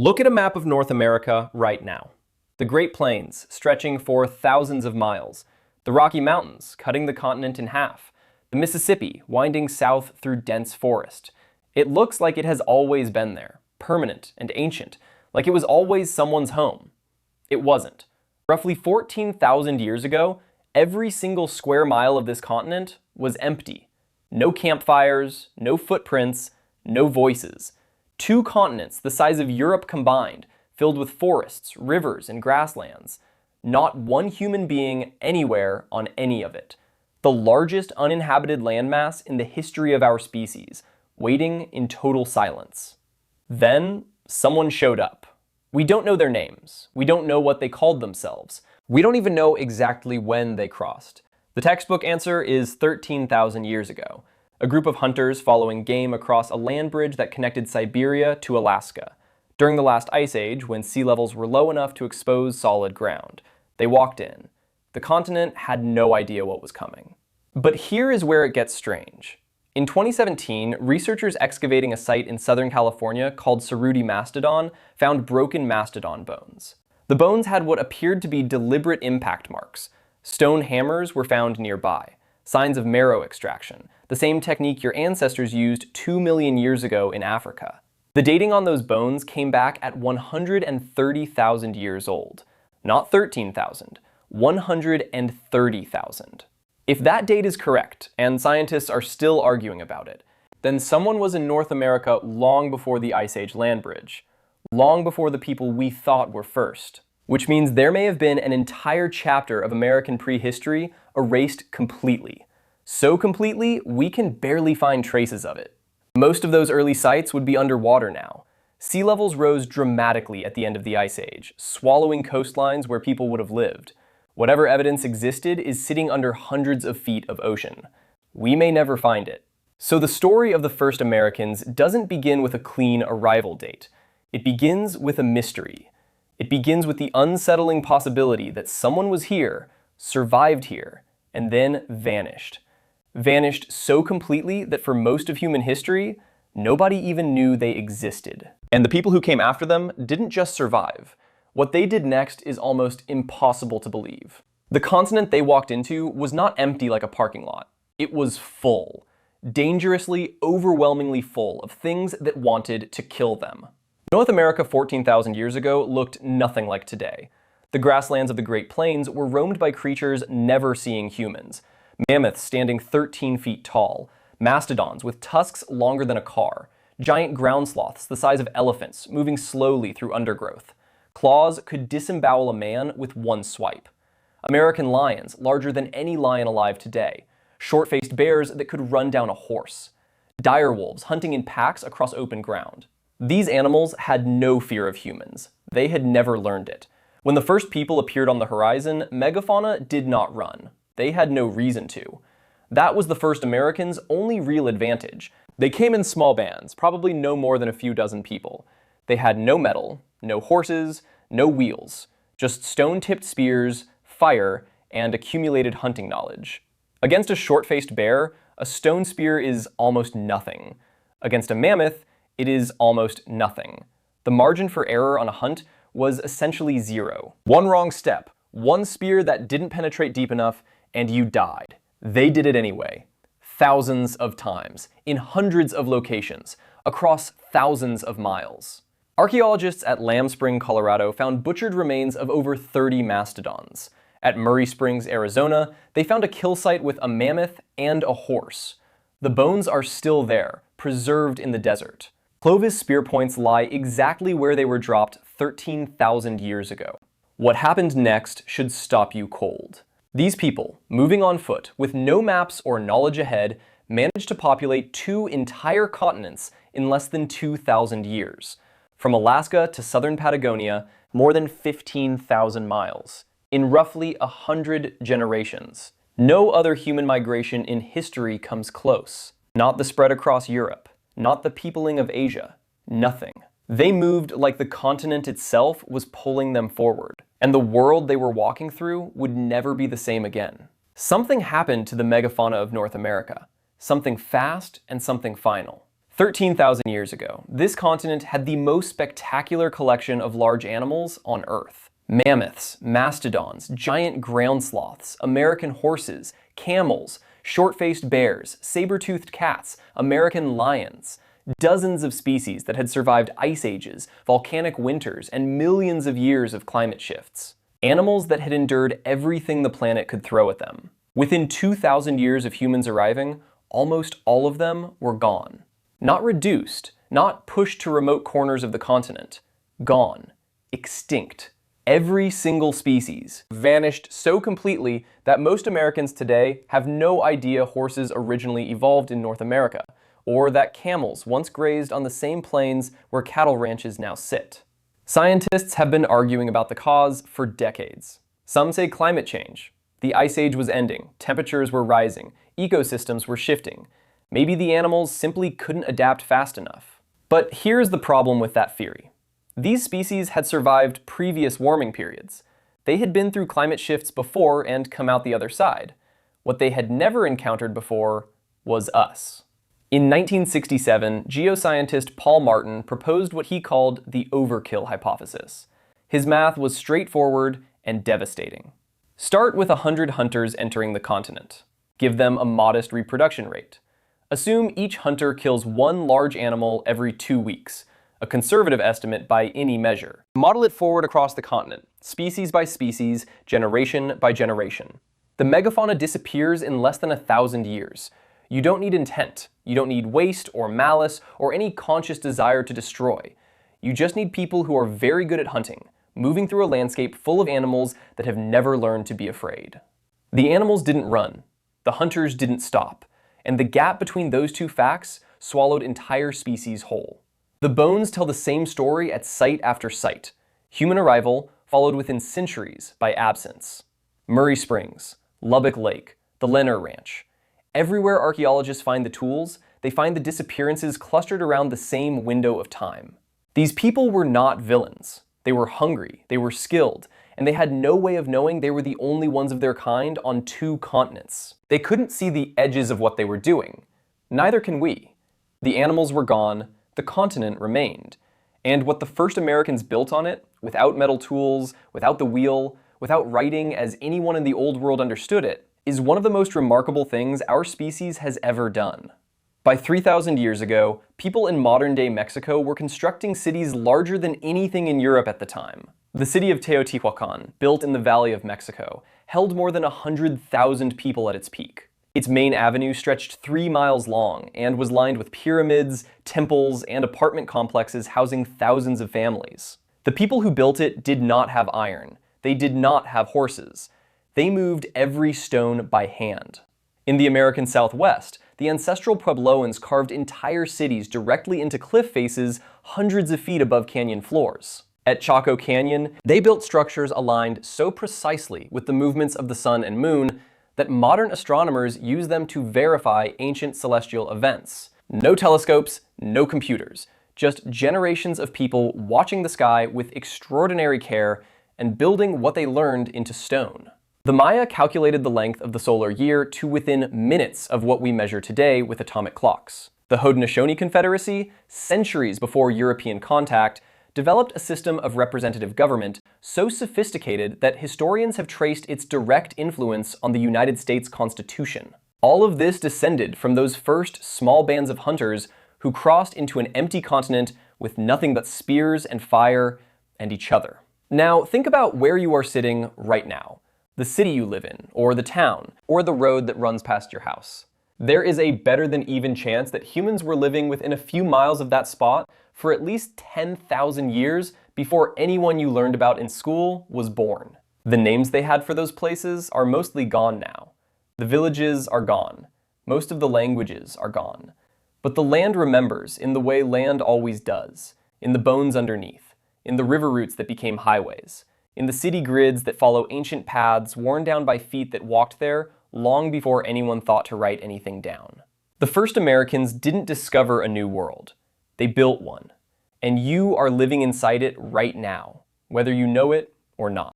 Look at a map of North America right now. The Great Plains, stretching for thousands of miles. The Rocky Mountains, cutting the continent in half. The Mississippi, winding south through dense forest. It looks like it has always been there, permanent and ancient, like it was always someone's home. It wasn't. Roughly 14,000 years ago, every single square mile of this continent was empty. No campfires, no footprints, no voices. 2 continents the size of Europe combined, filled with forests, rivers, and grasslands. Not one human being anywhere on any of it. The largest uninhabited landmass in the history of our species, waiting in total silence. Then, someone showed up. We don't know their names. We don't know what they called themselves. We don't even know exactly when they crossed. The textbook answer is 13,000 years ago. A group of hunters following game across a land bridge that connected Siberia to Alaska. During the last ice age, when sea levels were low enough to expose solid ground. They walked in. The continent had no idea what was coming. But here is where it gets strange. In 2017, researchers excavating a site in Southern California called Cerruti Mastodon found broken mastodon bones. The bones had what appeared to be deliberate impact marks. Stone hammers were found nearby. Signs of marrow extraction, the same technique your ancestors used 2 million years ago in Africa. The dating on those bones came back at 130,000 years old. Not 13,000, 130,000. If that date is correct, and scientists are still arguing about it, then someone was in North America long before the Ice Age land bridge. Long before the people we thought were first. Which means there may have been an entire chapter of American prehistory erased completely. So completely, we can barely find traces of it. Most of those early sites would be underwater now. Sea levels rose dramatically at the end of the Ice Age, swallowing coastlines where people would have lived. Whatever evidence existed is sitting under hundreds of feet of ocean. We may never find it. So the story of the first Americans doesn't begin with a clean arrival date. It begins with a mystery. It begins with the unsettling possibility that someone was here, survived here, and then vanished. Vanished so completely that for most of human history, nobody even knew they existed. And the people who came after them didn't just survive. What they did next is almost impossible to believe. The continent they walked into was not empty like a parking lot. It was full. Dangerously, overwhelmingly full of things that wanted to kill them. North America 14,000 years ago looked nothing like today. The grasslands of the Great Plains were roamed by creatures never seeing humans. Mammoths standing 13 feet tall, mastodons with tusks longer than a car, giant ground sloths the size of elephants moving slowly through undergrowth. Claws could disembowel a man with one swipe. American lions larger than any lion alive today. Short-faced bears that could run down a horse. Dire wolves hunting in packs across open ground. These animals had no fear of humans. They had never learned it. When the first people appeared on the horizon, megafauna did not run. They had no reason to. That was the first Americans' only real advantage. They came in small bands, probably no more than a few dozen people. They had no metal, no horses, no wheels, just stone-tipped spears, fire, and accumulated hunting knowledge. Against a short-faced bear, a stone spear is almost nothing. Against a mammoth, it is almost nothing. The margin for error on a hunt was essentially zero. One wrong step, one spear that didn't penetrate deep enough, and you died. They did it anyway. Thousands of times, in hundreds of locations, across thousands of miles. Archaeologists at Lamb Spring, Colorado found butchered remains of over 30 mastodons. At Murray Springs, Arizona, they found a kill site with a mammoth and a horse. The bones are still there, preserved in the desert. Clovis spear points lie exactly where they were dropped 13,000 years ago. What happened next should stop you cold. These people, moving on foot, with no maps or knowledge ahead, managed to populate 2 entire continents in less than 2,000 years. From Alaska to southern Patagonia, more than 15,000 miles. In roughly 100 generations. No other human migration in history comes close. Not the spread across Europe. Not the peopling of Asia. Nothing. They moved like the continent itself was pulling them forward, and the world they were walking through would never be the same again. Something happened to the megafauna of North America. Something fast and something final. 13,000 years ago, this continent had the most spectacular collection of large animals on Earth. Mammoths, mastodons, giant ground sloths, American horses, camels, short-faced bears, saber-toothed cats, American lions. Dozens of species that had survived ice ages, volcanic winters, and millions of years of climate shifts. Animals that had endured everything the planet could throw at them. Within 2,000 years of humans arriving, almost all of them were gone. Not reduced, not pushed to remote corners of the continent. Gone. Extinct. Every single species vanished so completely that most Americans today have no idea horses originally evolved in North America, or that camels once grazed on the same plains where cattle ranches now sit. Scientists have been arguing about the cause for decades. Some say climate change. The ice age was ending, temperatures were rising, ecosystems were shifting. Maybe the animals simply couldn't adapt fast enough. But here's the problem with that theory. These species had survived previous warming periods. They had been through climate shifts before and come out the other side. What they had never encountered before was us. In 1967, geoscientist Paul Martin proposed what he called the overkill hypothesis. His math was straightforward and devastating. Start with 100 hunters entering the continent. Give them a modest reproduction rate. Assume each hunter kills one large animal every 2 weeks, a conservative estimate by any measure. Model it forward across the continent, species by species, generation by generation. The megafauna disappears in less than 1,000 years. You don't need intent. You don't need waste or malice or any conscious desire to destroy. You just need people who are very good at hunting, moving through a landscape full of animals that have never learned to be afraid. The animals didn't run. The hunters didn't stop. And the gap between those two facts swallowed entire species whole. The bones tell the same story at site after site. Human arrival followed within centuries by absence. Murray Springs, Lubbock Lake, the Lenner Ranch. Everywhere archaeologists find the tools, they find the disappearances clustered around the same window of time. These people were not villains. They were hungry, they were skilled, and they had no way of knowing they were the only ones of their kind on 2 continents. They couldn't see the edges of what they were doing. Neither can we. The animals were gone, the continent remained. And what the first Americans built on it, without metal tools, without the wheel, without writing as anyone in the old world understood it, is one of the most remarkable things our species has ever done. By 3,000 years ago, people in modern-day Mexico were constructing cities larger than anything in Europe at the time. The city of Teotihuacan, built in the Valley of Mexico, held more than 100,000 people at its peak. Its main avenue stretched 3 miles long and was lined with pyramids, temples, and apartment complexes housing thousands of families. The people who built it did not have iron. They did not have horses. They moved every stone by hand. In the American Southwest, the ancestral Puebloans carved entire cities directly into cliff faces hundreds of feet above canyon floors. At Chaco Canyon, they built structures aligned so precisely with the movements of the sun and moon that modern astronomers use them to verify ancient celestial events. No telescopes, no computers, just generations of people watching the sky with extraordinary care and building what they learned into stone. The Maya calculated the length of the solar year to within minutes of what we measure today with atomic clocks. The Haudenosaunee Confederacy, centuries before European contact, developed a system of representative government so sophisticated that historians have traced its direct influence on the United States Constitution. All of this descended from those first small bands of hunters who crossed into an empty continent with nothing but spears and fire and each other. Now, think about where you are sitting right now. The city you live in, or the town, or the road that runs past your house. There is a better than even chance that humans were living within a few miles of that spot for at least 10,000 years before anyone you learned about in school was born. The names they had for those places are mostly gone now. The villages are gone. Most of the languages are gone. But the land remembers in the way land always does, in the bones underneath, in the river routes that became highways, in the city grids that follow ancient paths worn down by feet that walked there long before anyone thought to write anything down. The first Americans didn't discover a new world. They built one. And you are living inside it right now, whether you know it or not.